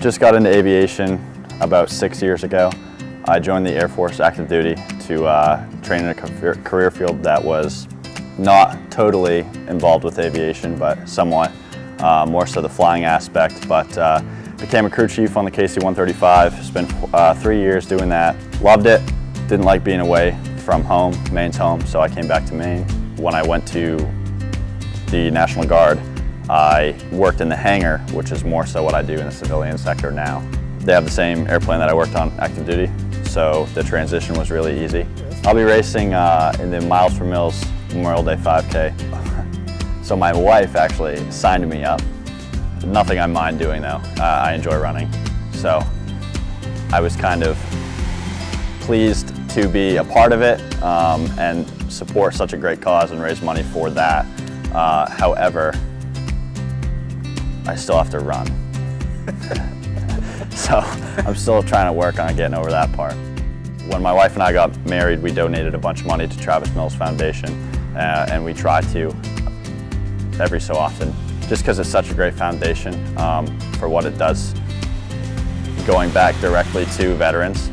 Just got into aviation about 6 years ago. I joined the Air Force active duty to train in a career field that was not totally involved with aviation, but somewhat, more so the flying aspect. But became a crew chief on the KC-135, spent 3 years doing that. Loved it, didn't like being away from home, Maine's home, so I came back to Maine. When I went to the National Guard, I worked in the hangar, which is more so what I do in the civilian sector now. They have the same airplane that I worked on active duty, so the transition was really easy. I'll be racing in the Miles for Mills Memorial Day 5K. So my wife actually signed me up. Nothing I mind doing though. I enjoy running. So I was kind of pleased to be a part of it and support such a great cause and raise money for that. However, I still have to run. So I'm still trying to work on getting over that part. When my wife and I got married, we donated a bunch of money to Travis Mills Foundation, and we try to every so often, just because it's such a great foundation for what it does. Going back directly to veterans,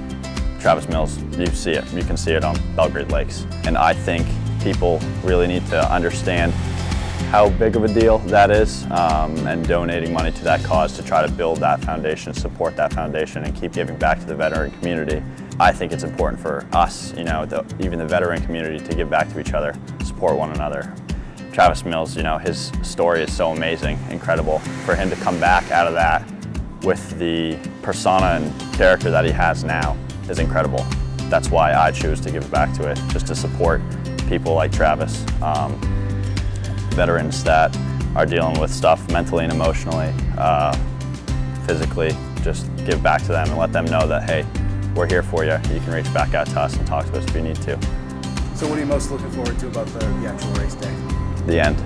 Travis Mills, you see it, you can see it on Belgrade Lakes. And I think people really need to understand how big of a deal that is, and donating money to that cause to try to build that foundation, support that foundation, and keep giving back to the veteran community. I think it's important for us, even the veteran community, to give back to each other, support one another. Travis Mills, his story is so amazing, incredible. For him to come back out of that with the persona and character that he has now is incredible. That's why I choose to give back to it, just to support people like Travis. Veterans that are dealing with stuff mentally and emotionally, physically, just give back to them and let them know that, hey, we're here for you. You can reach back out to us and talk to us if you need to. So what are you most looking forward to about the actual race day? The end.